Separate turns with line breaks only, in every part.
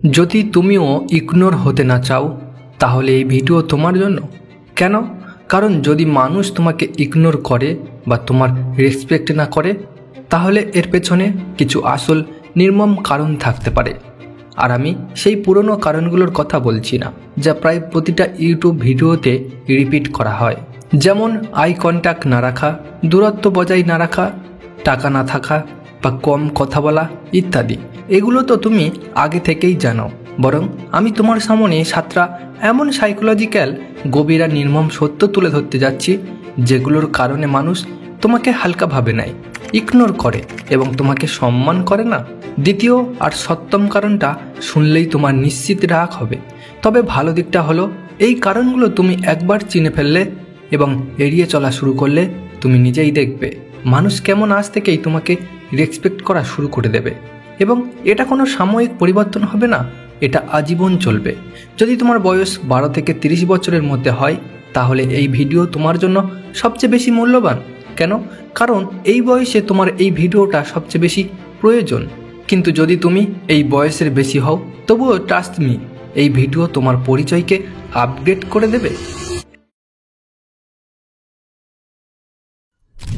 যদি তুমিও ইগনোর হতে না চাও তাহলে এই ভিডিও তোমার জন্য। কেন? কারণ যদি মানুষ তোমাকে ইগনোর করে বা তোমার রেসপেক্ট না করে তাহলে এর পেছনে কিছু আসল নির্মম কারণ থাকতে পারে। আর আমি সেই পুরনো কারণগুলোর কথা বলছি না যা প্রায় প্রতিটা ইউটিউব ভিডিওতে রিপিট করা হয়, যেমন আই কন্ট্যাক্ট না রাখা, দূরত্ব বজায় না রাখা, টাকা না থাকা বা কম কথা বলা ইত্যাদি। এগুলো তো তুমি আগে থেকেই জানো, বরং আমি তোমার সামনে 7টা এমন সাইকোলজিক্যাল গভীর আর নির্মম সত্য তুলে ধরতে যাচ্ছি যেগুলোর কারণে মানুষ তোমাকে হালকাভাবে নেয়, ইগনোর করে এবং তোমাকে সম্মান করে না। দ্বিতীয় আর সপ্তম কারণটা শুনলেই তোমার নিশ্চিত রাগ হবে। তবে ভালো দিকটা হলো এই কারণগুলো তুমি একবার চিনে ফেললে এবং এড়িয়ে চলা শুরু করলে তুমি নিজেই দেখবে মানুষ কেমন আজ থেকেই তোমাকে রেসপেক্ট করা শুরু করে দেবে। এবং এটা কোনো সাময়িক পরিবর্তন হবে না, এটা আজীবন চলবে। যদি তোমার বয়স 12 থেকে 30 বছরের মধ্যে হয় তাহলে এই ভিডিও তোমার জন্য সবচেয়ে বেশি মূল্যবান। কেন? কারণ এই বয়সে তোমার এই ভিডিওটা সবচেয়ে বেশি প্রয়োজন। কিন্তু যদি তুমি এই বয়সের বেশি হও তবুও ট্রাস্ট মি, এই ভিডিও তোমার পরিচয়কে আপডেট করে দেবে।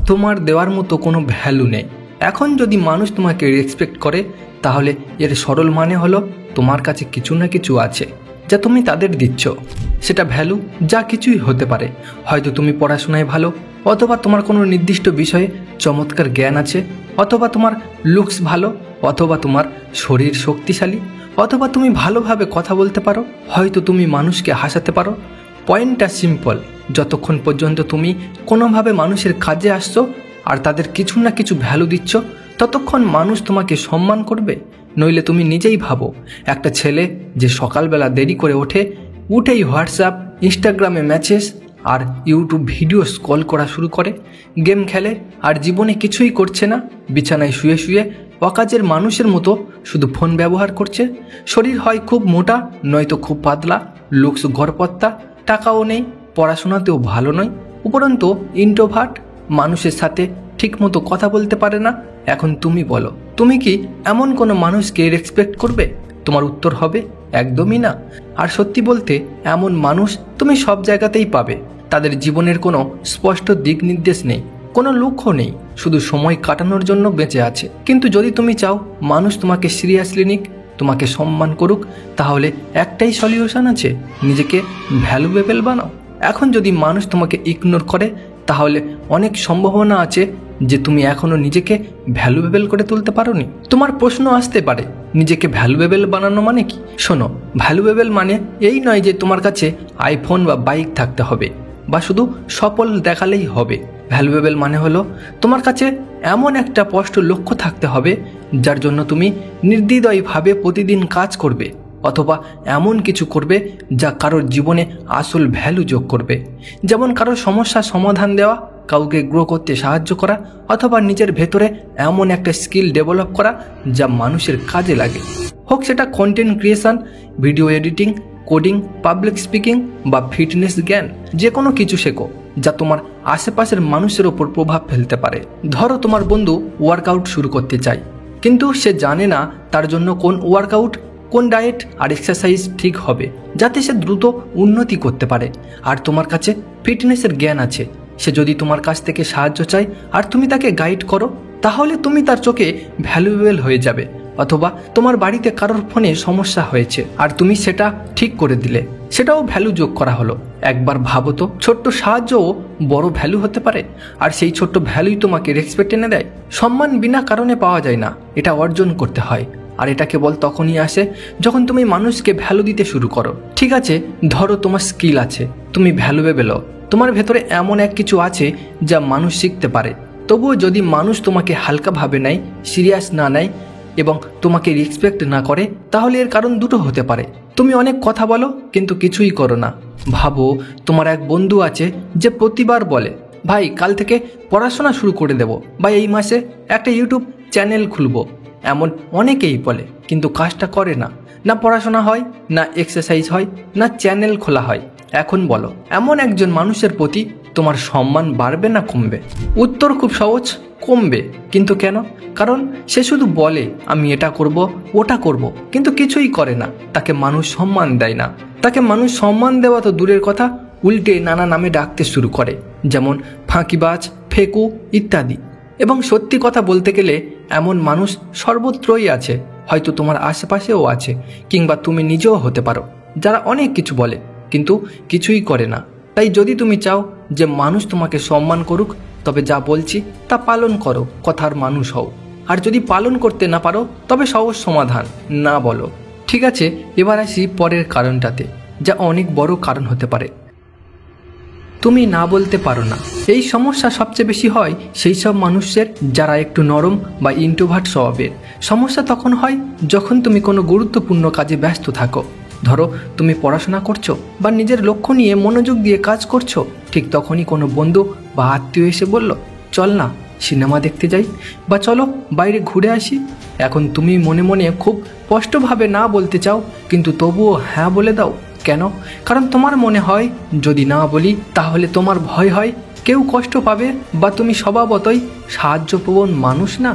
তোমার দেওয়ার মতো কোনো ভ্যালু নেই। এখন যদি মানুষ তোমাকে রেসপেক্ট করে তাহলে এর সরল মানে হলো তোমার কাছে কিছু না কিছু আছে যা তুমি তাদের দিচ্ছ। সেটা ভ্যালু যা কিছুই হতে পারে। হয়তো তুমি পড়াশোনায় ভালো, অথবা তোমার কোনো নির্দিষ্ট বিষয়ে চমৎকার জ্ঞান আছে, অথবা তোমার লুকস ভালো, অথবা তোমার শরীর শক্তিশালী, অথবা তুমি ভালোভাবে কথা বলতে পারো, হয়তো তুমি মানুষকে হাসাতে পারো। পয়েন্টটা সিম্পল, যতক্ষণ পর্যন্ত তুমি কোনোভাবে মানুষের কাজে আসছো আর তাদের কিছু না কিছু ভ্যালু দিচ্ছ ততক্ষণ মানুষ তোমাকে সম্মান করবে। নইলে তুমি নিজেই ভাবো, একটা ছেলে যে সকালবেলা দেরি করে উঠেই হোয়াটসঅ্যাপ, ইনস্টাগ্রামে মেসেজ আর ইউটিউব ভিডিও স্ক্রল করা শুরু করে, গেম খেলে আর জীবনে কিছুই করছে না, বিছানায় শুয়ে শুয়ে অকাজের মানুষের মতো শুধু ফোন ব্যবহার করছে, শরীর হয় খুব মোটা নয়তো খুব পাতলা, লুকস গড়পত্তা, টাকাও নেই, পড়াশোনাতেও ভালো নয়, উপরন্তু ইন্ট্রোভার্ট, মানুষের সাথে ঠিকমতো কথা বলতে পারে না। এখন তুমি বলো, তুমি কি এমন কোনো মানুষকে রেসপেক্ট করবে? তোমার উত্তর হবে একদমই না। আর সত্যি বলতে এমন মানুষ তুমি সব জায়গাতেই পাবে। তাদের জীবনের কোনো স্পষ্ট দিক নির্দেশ নেই, কোনো লক্ষ্য নেই, শুধু সময় কাটানোর জন্য বেঁচে আছে। কিন্তু যদি তুমি চাও মানুষ তোমাকে সিরিয়াসলি নিক, তোমাকে সম্মান করুক, তাহলে একটাই সলিউশন আছে, নিজেকে ভ্যালুয়েবল বানাও। এখন যদি মানুষ তোমাকে ইগনোর করে তাহলে অনেক সম্ভাবনা আছে যে তুমি এখনো নিজেকে ভ্যালুয়েবল করে তুলতে পারোনি। তোমার প্রশ্ন আসতে পারে, নিজেকে ভ্যালুয়েবল বানানো মানে কি? শোনো, ভ্যালুয়েবল মানে এই নয় যে তোমার কাছে আইফোন বা বাইক থাকতে হবে বা শুধু সফল দেখালেই হবে। ভ্যালুয়েবল মানে হলো তোমার কাছে এমন একটা স্পষ্ট লক্ষ্য থাকতে হবে যার জন্য তুমি নির্দ্বিধায়ভাবে প্রতিদিন কাজ করবে, অথবা এমন কিছু করবে যা কারোর জীবনে আসল ভ্যালু যোগ করবে। যেমন কারোর সমস্যার সমাধান দেওয়া, কাউকে গ্রো করতে সাহায্য করা, অথবা নিজের ভেতরে এমন একটা স্কিল ডেভেলপ করা যা মানুষের কাজে লাগে। হোক সেটা content creation, video editing, coding, public speaking বা ফিটনেস জ্ঞান। যে কোনো কিছু শেখো যা তোমার আশেপাশের মানুষের ওপর প্রভাব ফেলতে পারে। ধরো তোমার বন্ধু ওয়ার্কআউট শুরু করতে চায়, কিন্তু সে জানে না তার জন্য কোন ওয়ার্কআউট, কোন ডায়েট আর এক্সারসাইজ ঠিক হবে যাতে সে দ্রুত উন্নতি করতে পারে। আর তোমার কাছে ফিটনেসের জ্ঞান আছে, সে যদি তোমার কাছ থেকে সাহায্য চায় আর তুমি তাকে গাইড করো তাহলে তুমি তার চোখে ভ্যালুয়েবল হয়ে যাবে। অথবা তোমার বাড়িতে কারোর ফোনে সমস্যা হয়েছে আর তুমি সেটা ঠিক করে দিলে, সেটাও ভ্যালু যোগ করা হলো। একবার ভাবো তো, ছোট্ট সাহায্যও বড় ভ্যালু হতে পারে। আর সেই ছোট্ট ভ্যালুই তোমাকে রেসপেক্ট এনে দেয়। সম্মান বিনা কারণে পাওয়া যায় না, এটা অর্জন করতে হয়। আর এটা কেবল তখনই আসে যখন তুমি মানুষকে ভ্যালু দিতে শুরু করো। ঠিক আছে, ধরো তোমার স্কিল আছে, তুমি ভ্যালুয়েবল, তোমার ভেতরে এমন এক কিছু আছে যা মানুষ শিখতে পারে। তবুও যদি মানুষ তোমাকে হালকাভাবে নেয়, সিরিয়াস না নেয় এবং তোমাকে রেসপেক্ট না করে তাহলে এর কারণ দুটো হতে পারে। তুমি অনেক কথা বলো কিন্তু কিছুই করো না। ভাবো তোমার এক বন্ধু আছে যে প্রতিবার বলে, ভাই কাল থেকে পড়াশোনা শুরু করে দেব, বা এই মাসে একটা ইউটিউব চ্যানেল খুলবো। এমন অনেকেই বলে কিন্তু কাজটা করে না। না পড়াশোনা হয়, না এক্সারসাইজ হয়, না চ্যানেল খোলা হয়। এখন বলো, এমন একজন মানুষের প্রতি তোমার সম্মান বাড়বে না কমবে? উত্তর খুব সহজ, কমবে। কিন্তু কেন? কারণ সে শুধু বলে আমি এটা করব, ওটা করব, কিন্তু কিছুই করে না। তাকে মানুষ সম্মান দেয় না। তাকে মানুষ সম্মান দেওয়া তো দূরের কথা, উল্টে নানা নামে ডাকতে শুরু করে, যেমন ফাঁকিবাজ, ফেকু ইত্যাদি। এবং সত্যি কথা বলতে গেলে এমন মানুষ সর্বত্রই আছে, হয়তো তোমার আশেপাশেও আছে, কিংবা তুমি নিজেও হতে পারো, যারা অনেক কিছু বলে কিন্তু কিছুই করে না। তাই যদি তুমি চাও যে মানুষ তোমাকে সম্মান করুক, তবে যা বলছি তা পালন করো, কথার মানুষ হও। আর যদি পালন করতে না পারো তবে সহজ সমাধান, না বলো। ঠিক আছে, এবার আসি পরের কারণটাতে, যা অনেক বড় কারণ হতে পারে। তুমি না বলতে পারো না। এই সমস্যা সবচেয়ে বেশি হয় সেই সব মানুষের যারা একটু নরম বা ইন্ট্রোভার্ট স্বভাবের। সমস্যা তখন হয় যখন তুমি কোনো গুরুত্বপূর্ণ কাজে ব্যস্ত থাকো। ধরো তুমি পড়াশোনা করছো বা নিজের লক্ষ্য নিয়ে মনোযোগ দিয়ে কাজ করছো, ঠিক তখনই কোনো বন্ধু বা আত্মীয় এসে বলল, চল না সিনেমা দেখতে যাই, বা চলো বাইরে ঘুরে আসি। এখন তুমি মনে মনে খুব স্পষ্টভাবে না বলতে চাও, কিন্তু তবুও হ্যাঁ বলে দাও। কেন? কারণ তোমার মনে হয় যদি না বলি তাহলে তোমার ভয় হয় কেউ কষ্ট পাবে, বা তুমি স্বভাবতই সাহায্যপ্রবণ মানুষ না।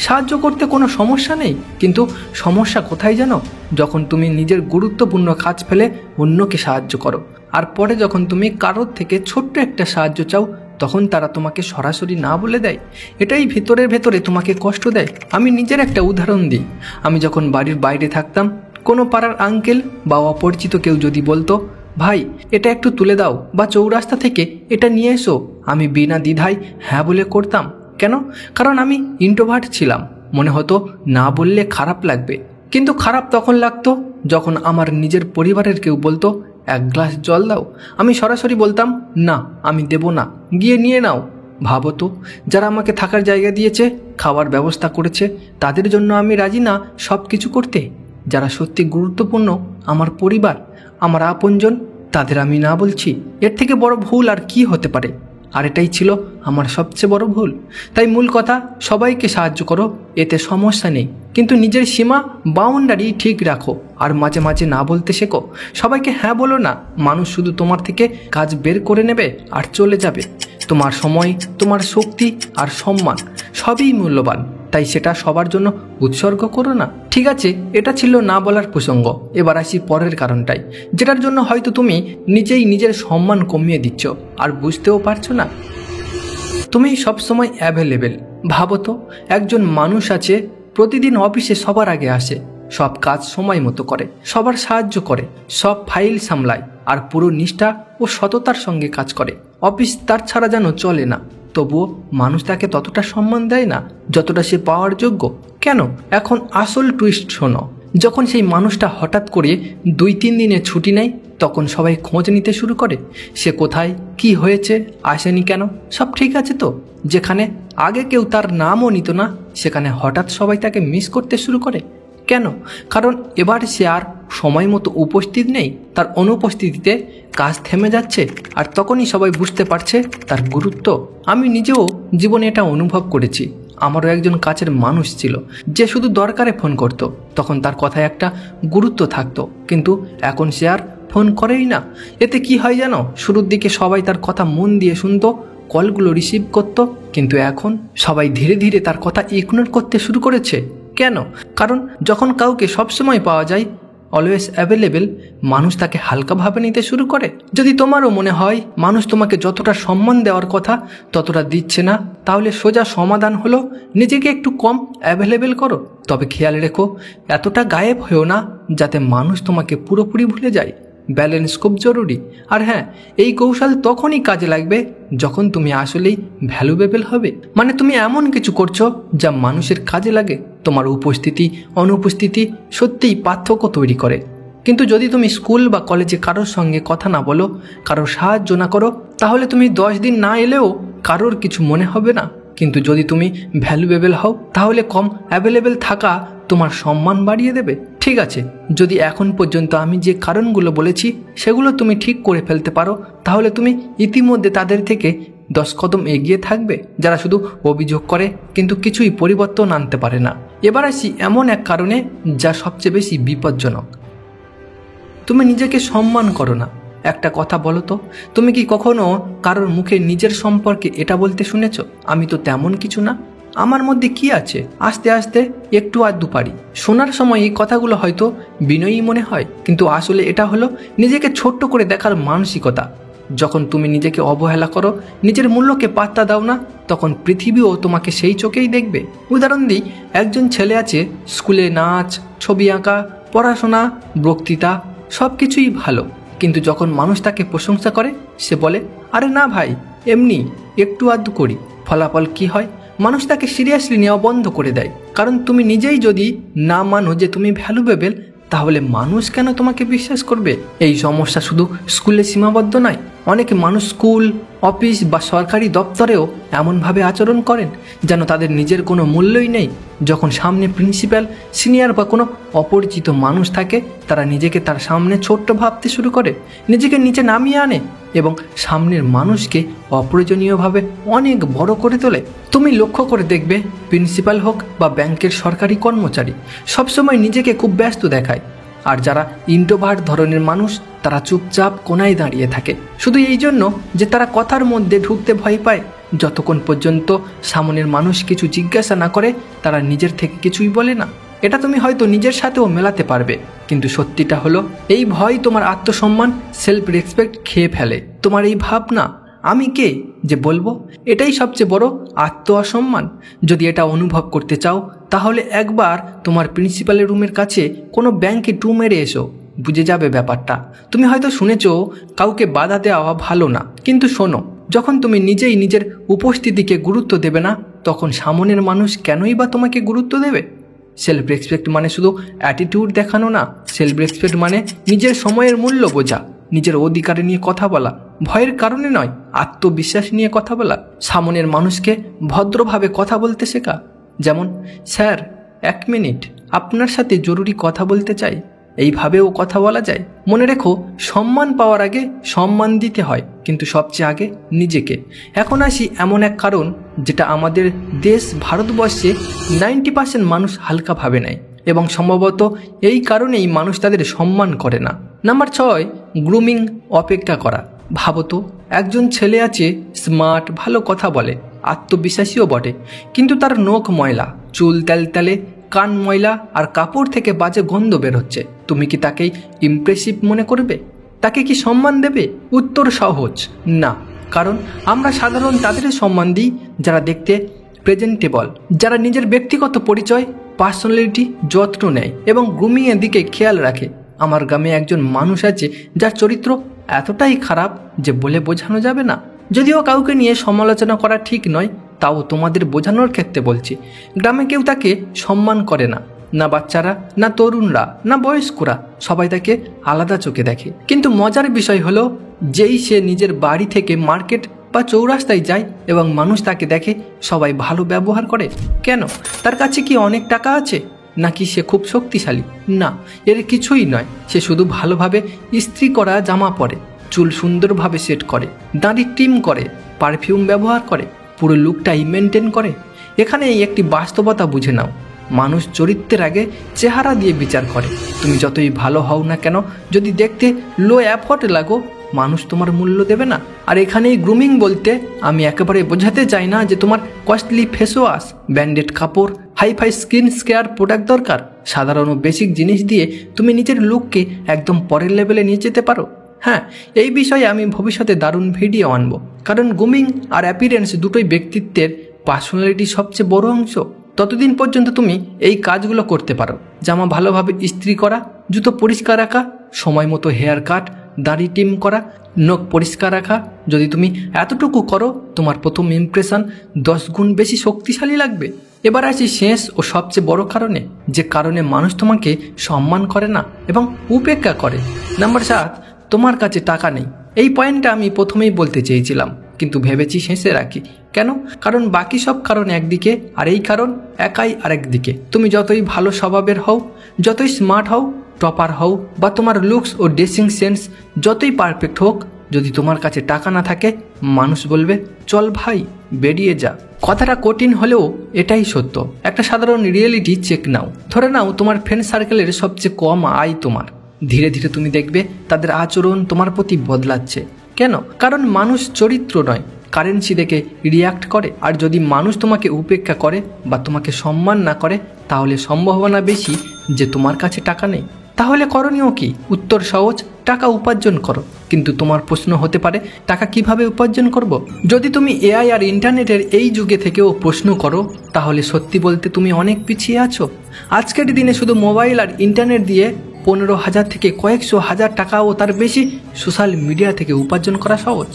সাহায্য করতে কোনো সমস্যা নেই, কিন্তু সমস্যা কোথায় জানো? যখন তুমি নিজের গুরুত্বপূর্ণ কাজ ফেলে অন্যকে সাহায্য করো, আর পরে যখন তুমি কারোর থেকে ছোট্ট একটা সাহায্য চাও, তখন তারা তোমাকে সরাসরি না বলে দেয়। এটাই ভেতরের ভেতরে তোমাকে কষ্ট দেয়। আমি নিজের একটা উদাহরণ দিই। আমি যখন বাড়ির বাইরে থাকতাম, কোনো পাড়ার আঙ্কেল বা অপরিচিত কেউ যদি বলতো, ভাই এটা একটু তুলে দাও, বা চৌরাস্তা থেকে এটা নিয়ে এসো, আমি বিনা দ্বিধায় হ্যাঁ বলে করতাম। কেন? কারণ আমি ইন্ট্রোভার্ট ছিলাম। মনে হতো না বললে খারাপ লাগবে। কিন্তু খারাপ তখন লাগতো যখন আমার নিজের পরিবারের কেউ বলতো, এক গ্লাস জল দাও। আমি সরাসরি বলতাম, না আমি দেব না, গিয়ে নিয়ে নাও। ভাবো তো, যারা আমাকে থাকার জায়গা দিয়েছে, খাওয়ার ব্যবস্থা করেছে, তাদের জন্য আমি রাজি না সব কিছু করতে। যারা সত্যি গুরুত্বপূর্ণ, আমার পরিবার, আমার আপনজন, তাদের আমি না বলছি। এর থেকে বড় ভুল আর কি হতে পারে? আর এটাই ছিল আমার সবচেয়ে বড় ভুল। তাই মূল কথা, সবাইকে সাহায্য করো, এতে সমস্যা নেই, কিন্তু নিজের সীমা, বাউন্ডারি ঠিক রাখো। আর মাঝে মাঝে না বলতে শেখো। সবাইকে হ্যাঁ বলো না। মানুষ শুধু তোমার থেকে কাজ বের করে নেবে আর চলে যাবে। তোমার সময়, তোমার শক্তি আর সম্মান সবই মূল্যবান, তাই সেটা সবার জন্য উৎসর্গ করো না। ঠিক আছে, এটা ছিল না বলার প্রসঙ্গ। এবার আসি পরের কারণটাই, যেটার জন্য হয়তো তুমি নিজেই নিজের সম্মান কমিয়ে দিচ্ছ আর বুঝতেও পারছো না। তুমি সবসময় অ্যাভেলেবেল। ভাবো তো, একজন মানুষ আছে, প্রতিদিন অফিসে সবার আগে আসে, সব কাজ সময় মতো করে, সবার সাহায্য করে, সব ফাইল সামলায়, আর পুরো নিষ্ঠা ও সততার সঙ্গে কাজ করে। অফিস তার ছাড়া যেন চলে না। তবুও মানুষ তাকে ততটা সম্মান দেয় না যতটা সে পাওয়ার যোগ্য। কেন? এখন আসল টুইস্ট শোনো। যখন সেই মানুষটা হঠাৎ করে 2-3 দিনের ছুটি নেয়, তখন সবাই খোঁজ নিতে শুরু করে। সে কোথায়, কি হয়েছে, আসেনি কেন, সব ঠিক আছে তো? যেখানে আগে কেউ তার নামও নিত না, সেখানে হঠাৎ সবাই তাকে মিস করতে শুরু করে। কেন? কারণ এবার সে আর সময় মতো উপস্থিত নেই। তার অনুপস্থিতিতে কাজ থেমে যাচ্ছে, আর তখনই সবাই বুঝতে পারছে তার গুরুত্ব। আমি নিজেও জীবনে এটা অনুভব করেছি। আমারও একজন কাছের মানুষ ছিল, যে শুধু দরকারে ফোন করত। তখন তার কথায় একটা গুরুত্ব থাকতো, কিন্তু এখন সে আর ফোন করেই না। এতে কি হয় জানো? শুরুর দিকে সবাই তার কথা মন দিয়ে শুনতো, কলগুলো রিসিভ করত, কিন্তু এখন সবাই ধীরে ধীরে তার কথা ইগনোর করতে শুরু করেছে। কেন? কারণ যখন কাউকে সবসময় পাওয়া যায়, অলওয়েজ অ্যাভেলেবেল, মানুষ তাকে হালকাভাবে নিতে শুরু করে। যদি তোমারও মনে হয় মানুষ তোমাকে যতটা সম্মান দেওয়ার কথা ততটা দিচ্ছে না, তাহলে সোজা সমাধান হলো নিজেকে একটু কম অ্যাভেলেবেল করো। তবে খেয়াল রেখো, এতটা গায়েব হয়েও না যাতে মানুষ তোমাকে পুরোপুরি ভুলে যায়। ব্যালেন্স খুব জরুরি। আর হ্যাঁ, এই কৌশল তখনই কাজে লাগবে যখন তুমি আসলেই ভ্যালুয়েবল হবে। মানে তুমি এমন কিছু করছো যা মানুষের কাজে লাগে। তোমার উপস্থিতি, অনুপস্থিতি সত্যিই পার্থক্য তৈরি করে। কিন্তু যদি তুমি স্কুল বা কলেজে কারোর সঙ্গে কথা না বলো, কারোর সাহায্য না করো, তাহলে তুমি 10 দিন না এলেও কারোর কিছু মনে হবে না। কিন্তু যদি তুমি ভ্যালুয়েবল হও, তাহলে কম অ্যাভেলেবেল থাকা তোমার সম্মান বাড়িয়ে দেবে। ঠিক আছে, যদি এখন পর্যন্ত আমি যে কারণগুলো বলেছি সেগুলো তুমি ঠিক করে ফেলতে পারো, তাহলে তুমি ইতিমধ্যে তাদের থেকে 10 কদম এগিয়ে থাকবে, যারা শুধু অভিযোগ করে কিন্তু কিছুই পরিবর্তন আনতে পারে না। এবার আসি এমন এক কারণে যা সবচেয়ে বেশি বিপজ্জনক। তুমি নিজেকে সম্মান করো না। একটা কথা বলো তো, তুমি কি কখনো কারোর মুখে নিজের সম্পর্কে এটা বলতে শুনেছ, আমি তো তেমন কিছু না? আমার মধ্যে কি আছে, আস্তে আস্তে একটু আধটু পারি। শোনার সময় এই কথাগুলো হয়তো বিনয়ী মনে হয়, কিন্তু আসলে এটা হলো নিজেকে ছোট্ট করে দেখার মানসিকতা। যখন তুমি নিজেকে অবহেলা করো, নিজের মূল্যকে পাত্তা দাও না, তখন পৃথিবীও তোমাকে সেই চোখেই দেখবে। উদাহরণ দিই, একজন ছেলে আছে, স্কুলে নাচ, ছবি আঁকা, পড়াশোনা, বক্তৃতা সব কিছুই ভালো, কিন্তু যখন মানুষ তাকে প্রশংসা করে সে বলে, আরে না ভাই, এমনি একটু আধটু করি। ফলাফল কি হয়? মানুষ তাকে সিরিয়াসলি নেওয়া বন্ধ করে দেয়। কারণ তুমি নিজেই যদি না মানো যে তুমি ভ্যালুয়েবল, তাহলে মানুষ কেন তোমাকে বিশ্বাস করবে? এই সমস্যা শুধু স্কুলে সীমাবদ্ধ নয়। অনেকে মানুষ স্কুল, অফিস বা সরকারি দপ্তরেও এমনভাবে আচরণ করেন যেন তাদের নিজের কোনো মূল্যই নেই। যখন সামনে প্রিন্সিপাল, সিনিয়র বা কোনো অপরিচিত মানুষ থাকে, তারা নিজেকে তার সামনে ছোট্ট ভাবতে শুরু করে, নিজেকে নিচে নামিয়ে আনে এবং সামনের মানুষকে অপ্রয়োজনীয়ভাবে অনেক বড় করে তোলে। তুমি লক্ষ্য করে দেখবে, প্রিন্সিপাল হোক বা ব্যাংকের সরকারি কর্মচারী, সবসময় নিজেকে খুব ব্যস্ত দেখায়। আর যারা ইন্ট্রোভার্ট ধরনের মানুষ, তারা চুপচাপ কোনায় দাঁড়িয়ে থাকে, শুধু এই জন্য যে তারা কথার মধ্যে ঢুকতে ভয় পায়। যতক্ষণ পর্যন্ত সামনের মানুষ কিছু জিজ্ঞাসা না করে, তারা নিজের থেকে কিছুই বলে না। এটা তুমি হয়তো নিজের সাথেও মেলাতে পারবে, কিন্তু সত্যিটা হলো এই ভয় তোমার আত্মসম্মান, সেলফ রেসপেক্ট খেয়ে ফেলে। তোমার এই ভাবনা, আমি কে যে বলবো, এটাই সবচেয়ে বড় অসম্মান। যদি এটা অনুভব করতে চাও, তাহলে একবার তোমার প্রিন্সিপালের রুমের কাছে কোনো ব্যাংকে টু মেরে এসো, বুঝে যাবে ব্যাপারটা। তুমি হয়তো শুনেছো কাউকে বাধা দেওয়া ভালো না, কিন্তু শোনো, যখন তুমি নিজেই নিজের উপস্থিতিকে গুরুত্ব দেবে না, তখন সামনের মানুষ কেনই বা তোমাকে গুরুত্ব দেবে? সেলফ রেসপেক্ট মানে শুধু অ্যাটিটিউড দেখানো না। সেলফ রেসপেক্ট মানে নিজের সময়ের মূল্য বোঝা, নিজের অধিকার নিয়ে কথা বলা, ভয়ের কারণে নয়, আত্মবিশ্বাস নিয়ে কথা বলা, সামনের মানুষকে ভদ্রভাবে কথা বলতে শেখা। যেমন, স্যার 1 মিনিট, আপনার সাথে জরুরি কথা বলতে চাই। এইভাবেও কথা বলা যায়। মনে রেখো, সম্মান পাওয়ার আগে সম্মান দিতে হয়, কিন্তু সবচেয়ে আগে নিজেকে। এখন আসি এমন এক কারণ যেটা আমাদের দেশ ভারতবর্ষে 90% মানুষ হালকা ভাবে নেয়, এবং সম্ভবত এই কারণেই মানুষ তাদের সম্মান করে না। নাম্বার 6, গ্রুমিং, অপেক্ষা করা। ভাবো তো, একজন ছেলে আছে, স্মার্ট, ভালো কথা বলে, আত্মবিশ্বাসীও বটে, কিন্তু তার নখ ময়লা, চুল তেলতেলে, কান ময়লা আর কাপড় থেকে বাজে গন্ধ বের হচ্ছে। তুমি কি তাকেই ইমপ্রেসিভ মনে করবে? তাকে কি সম্মান দেবে? উত্তর সহজ, না। কারণ আমরা সাধারণ তাদের সম্মান দিই যারা দেখতে প্রেজেন্টেবল, যারা নিজের ব্যক্তিগত পরিচয়, পার্সোনালিটি যত্ন নেয় এবং গ্রুমিংয়ের দিকে খেয়াল রাখে। আমার গ্রামে একজন মানুষ আছে যার চরিত্র এতটাই খারাপ যে বলে বোঝানো যাবে না। যদিও কাউকে নিয়ে সমালোচনা করা ঠিক নয়, তাও তোমাদের বোঝানোর ক্ষেত্রে বলছি। গ্রামে কেউ তাকে সম্মান করে না, না বাচ্চারা, না তরুণরা, না বয়স্করা, সবাই তাকে আলাদা চোখে দেখে। কিন্তু মজার বিষয় হলো, যেই সে নিজের বাড়ি থেকে মার্কেট বা চৌরাস্তায় যায় এবং মানুষ তাকে দেখে, সবাই ভালো ব্যবহার করে। কেন? তার কাছে কি অনেক টাকা আছে? নাকি সে খুব শক্তিশালী? না, এর কিছুই নয়। সে শুধু ভালোভাবে ইস্ত্রি করা জামা পরে, চুল সুন্দরভাবে সেট করে, দাড়ি ট্রিম করে, পারফিউম ব্যবহার করে, পুরো লুকটাই মেনটেন করে। এখানেই একটি বাস্তবতা বুঝে নাও, মানুষ চরিত্রের আগে চেহারা দিয়ে বিচার করে। তুমি যতই ভালো হও না কেন, যদি দেখতে লো এফর্ট লাগো, মানুষ তোমার মূল্য দেবে না। আর এখানেই গ্রুমিং বলতে আমি একেবারে বোঝাতে চাই না যে তোমার কস্টলি ফেস ওয়াশ, ব্র্যান্ডেড কাপড়, হাইফাই স্কিন কেয়ার প্রোডাক্ট দরকার। সাধারণ ও বেসিক জিনিস দিয়ে তুমি নিজের লুককে একদম পরের লেভেলে নিয়ে যেতে পারো। হ্যাঁ, এই বিষয়ে আমি ভবিষ্যতে দারুণ ভিডিও আনবো, কারণ গ্রুমিং আর অ্যাপিয়ারেন্স দুটোই ব্যক্তিত্বের, পার্সোনালিটির সবচেয়ে বড় অংশ। ততদিন পর্যন্ত তুমি এই কাজগুলো করতে পারো: জামা ভালোভাবে ইস্ত্রি করা, জুতো পরিষ্কার রাখা, সময় মতো হেয়ার কাট, দাড়ি ট্রিম করা, নখ পরিষ্কার রাখা। যদি তুমি এতটুকু করো, তোমার প্রথম ইমপ্রেশন 10 গুণ বেশি শক্তিশালী লাগবে। এবার আসি শেষ ও সবচেয়ে বড় কারণে, যে কারণে মানুষ তোমাকে সম্মান করে না এবং উপেক্ষা করে। নাম্বার 7, তোমার কাছে টাকা নেই। এই পয়েন্টটা আমি প্রথমেই বলতে চেয়েছিলাম, কিন্তু ভেবেছি শেষে রাখি। কেন? কারণ বাকি সব কারণ একদিকে, আর এই কারণ একাই আরেক দিকে। তুমি যতই ভালো স্বভাবের হও, যতই স্মার্ট হও, টপার হও, বা তোমার লুকস ও ড্রেসিং সেন্স যতই পারফেক্ট হোক, যদি তোমার কাছে টাকা না থাকে, মানুষ বলবে, চল ভাই, বেরিয়ে যা। কথাটা কঠিন হলেও এটাই সত্য। একটা সাধারণ রিয়েলিটি চেক নাও। ধরে নাও তোমার ফ্রেন্ড সার্কেলের সবচেয়ে কম আয় তোমার। ধীরে ধীরে তুমি দেখবে তাদের আচরণ তোমার প্রতি বদলাচ্ছে। কেন? কারণ মানুষ চরিত্র নয়, কারেন্সি দেখে রিয়্যাক্ট করে। আর যদি মানুষ তোমাকে উপেক্ষা করে বা তোমাকে সম্মান না করে, তাহলে সম্ভাবনা বেশি যে তোমার কাছে টাকা নেই। তাহলে করণীয় কি? উত্তর সহজ, টাকা উপার্জন করো। কিন্তু তোমার প্রশ্ন হতে পারে, টাকা কিভাবে উপার্জন করব? যদি তুমি এআই আর ইন্টারনেটের এই যুগে থেকেও প্রশ্ন করো, তাহলে সত্যি বলতে তুমি অনেক পিছিয়ে আছো। আজকের দিনে শুধু মোবাইল আর ইন্টারনেট দিয়ে 15,000 থেকে কয়েকশো হাজার টাকা ও তার বেশি সোশ্যাল মিডিয়া থেকে উপার্জন করা সহজ।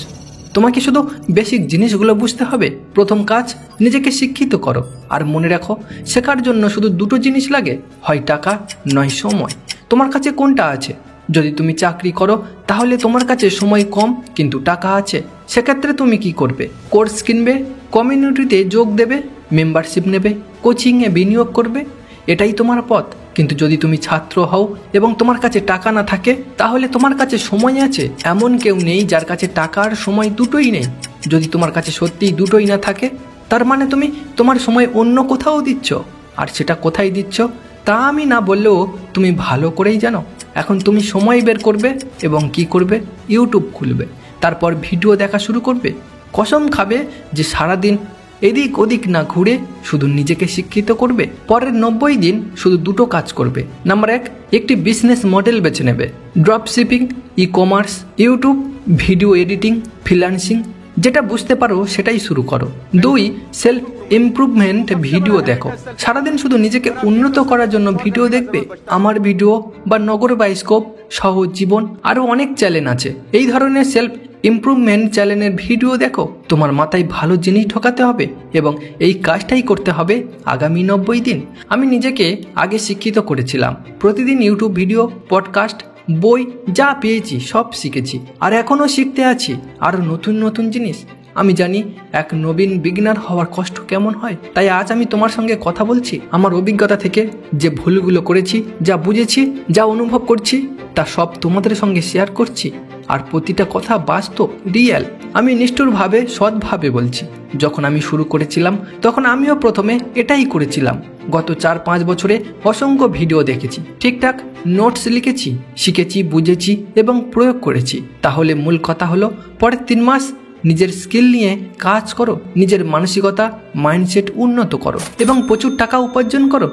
তোমাকে শুধু বেসিক জিনিসগুলো বুঝতে হবে। প্রথম কাজ, নিজেকে শিক্ষিত করো। আর মনে রাখো, শেখার জন্য শুধু দুটো জিনিস লাগে, হয় টাকা নয় সময়। তোমার কাছে কোনটা আছে? যদি তুমি চাকরি করো তাহলে তোমার কাছে সময় কম কিন্তু টাকা আছে। সেক্ষেত্রে তুমি কি করবে? কোর্স কিনবে, কমিউনিটিতে যোগ দেবে, মেম্বারশিপ নেবে, কোচিংয়ে বিনিয়োগ করবে। এটাই তোমার পথ। কিন্তু যদি তুমি ছাত্র হও এবং তোমার কাছে টাকা না থাকে, তাহলে তোমার কাছে সময় আছে এমন কেউ নেই যার কাছে টাকা আর সময় দুটোই নেই। যদি তোমার কাছে সত্যিই দুটোই না থাকে, তার মানে তুমি তোমার সময় অন্য কোথাও দিচ্ছ। আর সেটা কোথায় দিচ্ছ তা আমি না বললেও তুমি ভালো করেই জানো। এখন তুমি সময় বের করবে এবং কি করবে? ইউটিউব খুলবে, তারপর ভিডিও দেখা শুরু করবে। কসম খাবে যে সারাদিন এদিক ওদিক না ঘুরে শুধু নিজেকে শিক্ষিত করবে। পরের 90 দিন শুধু দুটো কাজ করবে। নাম্বার 1, একটি বিজনেস মডেল বেছে নেবে। Drop shipping, e commerce, YouTube, video editing, freelancing. যেটা বুঝতে পারো সেটাই শুরু করো। 2, সেলফ ইমপ্রুভমেন্ট ভিডিও দেখো। সারাদিন শুধু নিজেকে উন্নত করার জন্য ভিডিও দেখবে। আমার ভিডিও বা নগর বায়োস্কোপ, সহজ জীবন, আরও অনেক চ্যানেল আছে। এই ধরনের সেলফ ইমপ্রুভমেন্ট চ্যানেলের ভিডিও দেখো। তোমার মাথায় ভালো জিনিস ঢোকাতে হবে এবং এই কাজটাই করতে হবে আগামী 90 দিন। আমি নিজেকে আগে শিক্ষিত করেছিলাম। প্রতিদিন ইউটিউব ভিডিও, পডকাস্ট, বই যা পেয়েছি সব শিখেছি। আর এখনও শিখতে আছি আরও নতুন নতুন জিনিস। আমি জানি এক নবীন বিগিনার হওয়ার কষ্ট কেমন হয়। তাই আজ আমি তোমার সঙ্গে কথা বলছি আমার অভিজ্ঞতা থেকে। যে ভুলগুলো করেছি, যা বুঝেছি, যা অনুভব করছি, তা সব তোমাদের সঙ্গে শেয়ার করছি। আর প্রতিটা কথা বাস্তব, রিয়েল। আমি নিষ্ঠুরভাবে, সৎভাবে বলছি। যখন আমি শুরু করেছিলাম তখন আমিও প্রথমে এটাই করেছিলাম। গত 4-5 বছরে অসংখ্য ভিডিও দেখেছি, ঠিকঠাক নোটস লিখেছি, শিখেছি, বুঝেছি এবং প্রয়োগ করেছি। তাহলে মূল কথা হলো, পরের 3 মাস নিজের স্কিল নিয়ে কাজ করো, নিজের মানসিকতা, মাইন্ডসেট উন্নত করো এবং প্রচুর টাকা উপার্জন করো।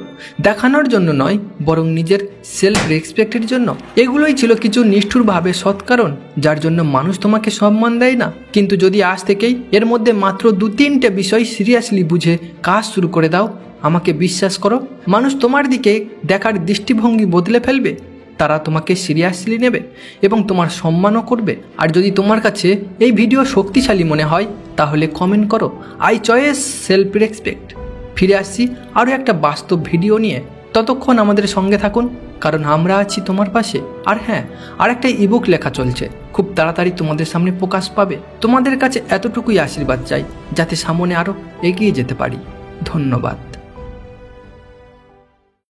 দেখানোর জন্য নয়, বরং নিজের সেলফ রেসপেক্টের জন্য। এগুলোই ছিল কিছু নিষ্ঠুরভাবে সৎ কারণ যার জন্য মানুষ তোমাকে সম্মান দেয় না। কিন্তু যদি আজ থেকেই এর মধ্যে মাত্র 2-3টে বিষয় সিরিয়াসলি বুঝে কাজ শুরু করে দাও, আমাকে বিশ্বাস করো, মানুষ তোমার দিকে দেখার দৃষ্টিভঙ্গি বদলে ফেলবে। তারা তোমাকে সিরিয়াসলি নেবে এবং তোমার সম্মানও করবে। আর যদি তোমার কাছে এই ভিডিও শক্তিশালী মনে হয়, তাহলে কমেন্ট করো, আই চয়েস সেলফ রেসপেক্ট। ফিরে আসছি আরও একটা বাস্তব ভিডিও নিয়ে। ততক্ষণ আমাদের সঙ্গে থাকুন, কারণ আমরা আছি তোমার পাশে। আর হ্যাঁ, আর একটা ইবুক লেখা চলছে, খুব তাড়াতাড়ি তোমাদের সামনে প্রকাশ পাবে। তোমাদের কাছে এতটুকুই আশীর্বাদ চাই, যাতে সামনে আরও এগিয়ে যেতে পারি। ধন্যবাদ।